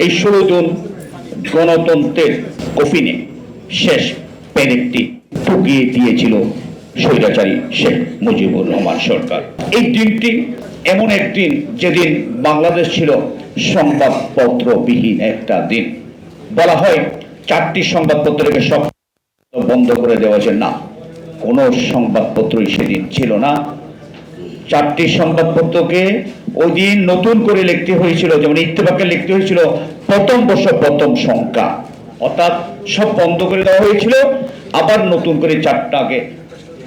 এই 16 জুন গণতন্ত্রের কফিনে শেষ পেরেকটি ঠুকিয়ে দিয়েছিল স্বৈরাচারী শেখ মুজিবুর রহমান সরকার। এই দিনটি এমন একদিন যেদিন বাংলাদেশ ছিল সংবাদপত্রবিহীন একটা দিন। বলা হয় 4টি সংবাদপত্রকে সব বন্ধ করে দেওয়া হয়েছে, না, কোনো সংবাদপত্রই সেদিন ছিল না। 4টি সংবাদপত্রকে ওই দিন নতুন করে লিখতে হয়েছিল, যেমন ইত্তেফাকে লিখতে হয়েছিল প্রথম বর্ষ প্রথম সংখ্যা, অর্থাৎ সব বন্ধ করে দেওয়া হয়েছিল, আবার নতুন করে 4টাকে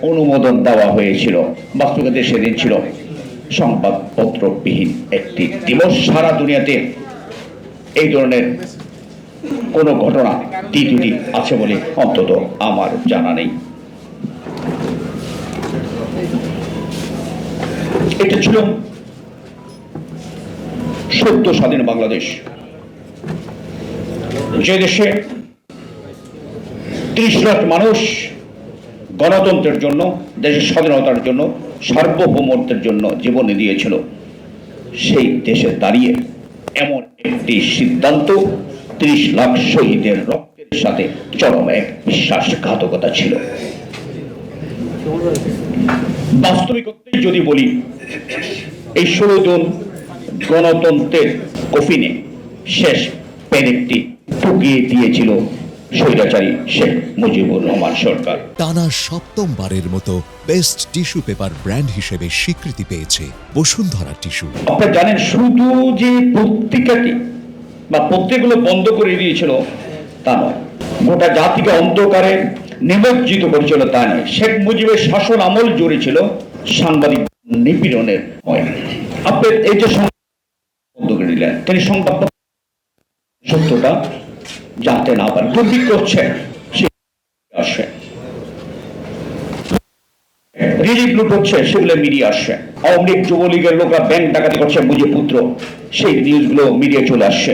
অনুমোদন দেওয়া হয়েছিল। বাস্তবিকতা সেদিন ছিল সংবাদপত্রবিহীন একটি দিবস। সারা দুনিয়াতে এই ধরনের কোনো ঘটনা দ্বিতীয়টি আছে বলে অন্তত আমার জানা নেই। এটা ছিল সদ্য স্বাধীন বাংলাদেশ, যে দেশে 30 লাখ মানুষ গণতন্ত্রের জন্য, দেশের স্বাধীনতার জন্য, সার্বভৌমত্বের জন্য জীবন দিয়েছিল। সেই দেশে দাঁড়িয়ে এমন একটি সিদ্ধান্ত 30 লাখ শহীদের রক্তের সাথে চরম এক বিশ্বাসঘাতকতা ছিল। বাস্তবিকতায় যদি বলি, এই 16 জুন গণতন্ত্রের কফিনে শেষ পেরেকটি ঠুকিয়ে দিয়েছিল স্বৈরাচারী শেখ মুজিবুর রহমান সরকার। টানা 7মবারের মতো বেস্ট টিস্যু পেপার ব্র্যান্ড হিসেবে স্বীকৃতি পেয়েছে বসুন্ধরা টিস্যু। আপনারা জানেন, শুধু যে পত্রিকাটি বা পত্রিকাগুলো বন্ধ করে দিয়েছিল তা নয়, গোটা জাতিকে অন্ধকারে নিমজ্জিত করেছিল তা নয়। শেখ মুজিবের শাসন আমল জুড়ে ছিল সাংবাদিক নিপীড়নের ভয়। আপনি এই যে বন্ধ করে দিলেন, তিনি সংবাদ সত্যটা জানতে না পারেন, দুর্ভিক্ষ হচ্ছে, আসে রিলিফ লুট হচ্ছে, সেগুলো মিডিয়া আসছে। আওয়ামী লীগ যুবলীগের লোকরা ব্যাংক ডাকাতি করছে মুজিব পুত্র, সেই নিউজগুলো মিডিয়া চলে আসছে।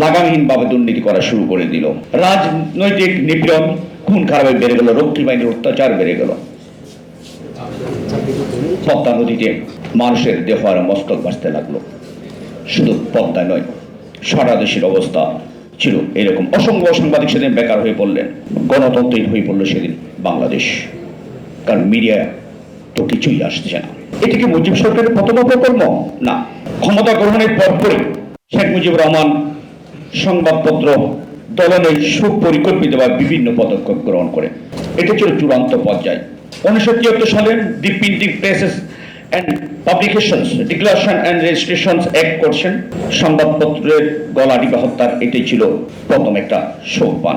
লাগামহীন ভাবে দুর্নীতি করা শুরু করে দিল, রাজনৈতিক নিপীড়ন খুন খারাপে বেড়ে গেল, রক্ষী বাহিনীর অত্যাচার বেড়ে গেল। পদ্মা নদীতে মানুষের দেহ আর মস্তক ভাসতে লাগলো। শুধু পদ্মা নয়, সারা দেশের অবস্থা ছিল এরকম। অসংখ্য সাংবাদিক সেদিন বেকার হয়ে পড়লেন, গণতন্ত্রহীন হয়ে পড়লো সেদিন বাংলাদেশ, কারণ মিডিয়া তো কিছুই আসছে না। এটি কি মুজিব সরকারের প্রথম অপকর্ম? না, ক্ষমতা গ্রহণের পরপরই শেখ মুজিবুর রহমান সংবাদপত্র দলনের সুপরিকল্পিতভাবে বিভিন্ন পদক্ষেপ গ্রহণ করে। এটা ছিল চূড়ান্ত পর্যায়। 1973 সালে the printing presses and publications declaration and registrations act করছেন। সংবাদপত্রের গলা টিপে হত্যার এটাই ছিল প্রথম একটা সোপান।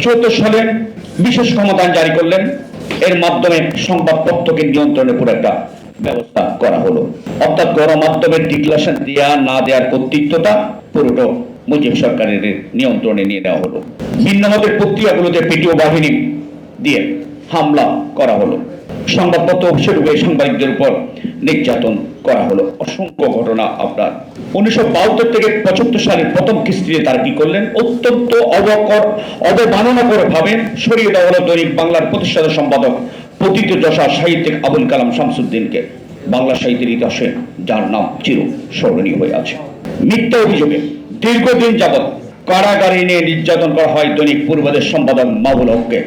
74 সালে বিশেষ ক্ষমতা জারি করলেন, এর মাধ্যমে সংবাদপত্রকে নিয়ন্ত্রণের পুরো একটা ব্যবস্থা করা হলো। অর্থাৎ গণমাধ্যমের ডিক্লারেশন দেয়া না দেওয়ার কর্তৃত্বটা পুরোটা মুজিব সরকারের নিয়ন্ত্রণে নিয়ে নেওয়া হলো। ভিন্ন মতের পত্রিকাগুলোতে পিটিও বাহিনী দিয়ে হামলা করা হলো, সংবাদপত্র অফিসে ঢুকে সাংবাদিকদের উপর নির্যাতন করা হলো। অসংখ্য ঘটনা। আপনার 1972 থেকে 75 সালের প্রথম কিস্তিতে তারা কি করলেন, অত্যন্ত অবমাননাকর ভাবে সরিয়ে দেওয়া হলো দৈনিক বাংলার প্রতিষ্ঠাতা সম্পাদক পতিত যশা সাহিত্যিক আবুল কালাম শামসুদ্দিনকে, বাংলা সাহিত্যের ইতিহাসে যার নাম চির স্মরণীয় হয়ে আছে। মিথ্যা অভিযোগে দীর্ঘদিন যাবৎ কারাগারে নিয়ে নির্যাতন করা হয় দৈনিক পূর্বদেশ সম্পাদক মাহবুল হককে।